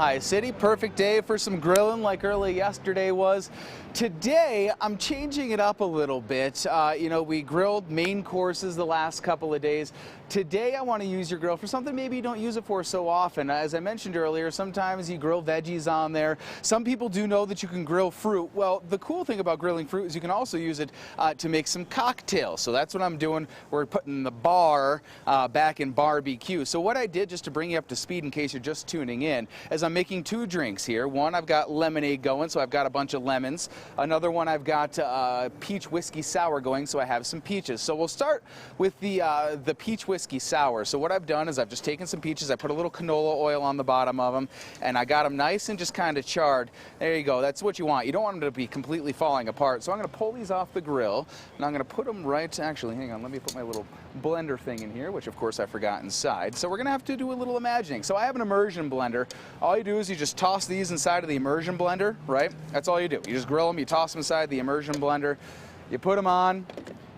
Ojai City. Perfect day for some grilling like early yesterday was. Today, I'm changing it up a little bit. We grilled main courses the last couple of days. Today, I want to use your grill for something maybe you don't use it for so often. As I mentioned earlier, sometimes you grill veggies on there. Some people do know that you can grill fruit. Well, the cool thing about grilling fruit is you can also use it to make some cocktails. So that's what I'm doing. We're putting the bar back in barbecue. So what I did, just to bring you up to speed in case you're just tuning in, is I'm making two drinks here. One, I've got lemonade going, so I've got a bunch of lemons. Another one, I've got peach whiskey sour going, so I have some peaches. So we'll start with the peach whiskey sour. So what I've done is I've just taken some peaches, I put a little canola oil on the bottom of them, and I got them nice and just kind of charred. There you go. That's what you want. You don't want them to be completely falling apart. So I'm going to pull these off the grill, and I'm going to put them right, actually, hang on, let me put my little blender thing in here, which of course I forgot inside. So we're going to have to do a little imagining. So I have an immersion blender. All you do is you just toss these inside of the immersion blender, right? That's all you do. You just grill them, you toss them inside the immersion blender, you put them on,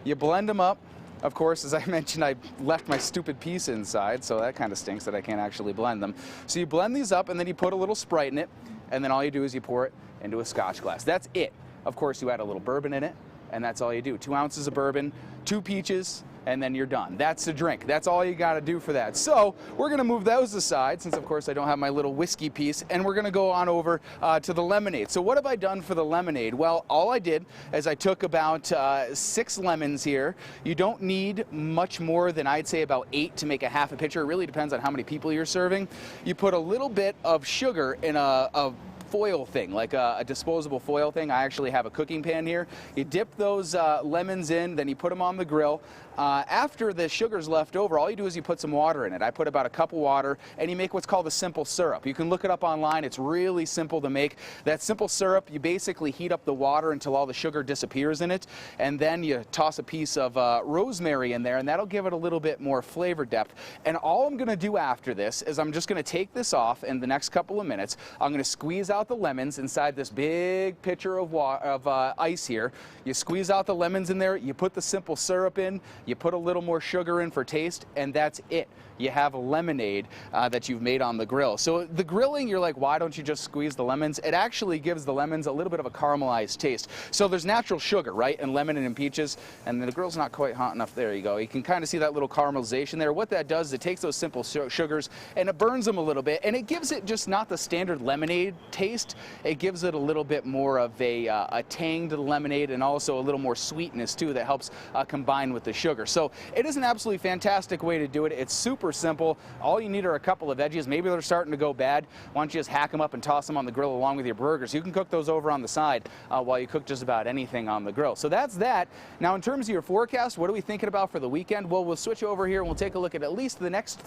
you blend them up. Of course, as I mentioned, I left my stupid piece inside, so that kind of stinks that I can't actually blend them. So you blend these up, and then you put a little Sprite in it, and then all you do is you pour it into a Scotch glass. That's it. Of course, you add a little bourbon in it, and that's all you do. 2 ounces of bourbon, 2 peaches, and then you're done. That's the drink. That's all you gotta do for that. So we're gonna move those aside, since of course I don't have my little whiskey piece, and we're gonna go on over to the lemonade. So what have I done for the lemonade? Well, all I did is I took about 6 lemons here. You don't need much more than, I'd say, about 8 to make a half a pitcher. It really depends on how many people you're serving. You put a little bit of sugar in a foil thing, like a disposable foil thing. I actually have a cooking pan here. You dip those lemons in, then you put them on the grill. After the sugar's left over, all you do is you put some water in it. I put about a cup of water, and you make what's called a simple syrup. You can look it up online. It's really simple to make. That simple syrup, you basically heat up the water until all the sugar disappears in it, and then you toss a piece of rosemary in there, and that'll give it a little bit more flavor depth. And all I'm going to do after this is I'm just going to take this off in the next couple of minutes. I'm going to squeeze out the lemons inside this big pitcher of ice here. You squeeze out the lemons in there, you put the simple syrup in, you put a little more sugar in for taste, and that's it. You have a lemonade that you've made on the grill. So the grilling, you're like, why don't you just squeeze the lemons? It actually gives the lemons a little bit of a caramelized taste. So there's natural sugar, right, in lemon and in peaches, and the grill's not quite hot enough. There you go. You can kind of see that little caramelization there. What that does is it takes those simple sugars and it burns them a little bit, and it gives it just not the standard lemonade taste. It gives it a little bit more of a tang to the lemonade, and also a little more sweetness too that helps combine with the sugar. So it is an absolutely fantastic way to do it. It's super simple. All you need are a couple of veggies. Maybe they're starting to go bad. Why don't you just hack them up and toss them on the grill along with your burgers? You can cook those over on the side while you cook just about anything on the grill. So that's that. Now, in terms of your forecast, what are we thinking about for the weekend? Well, we'll switch over here and we'll take a look at least the next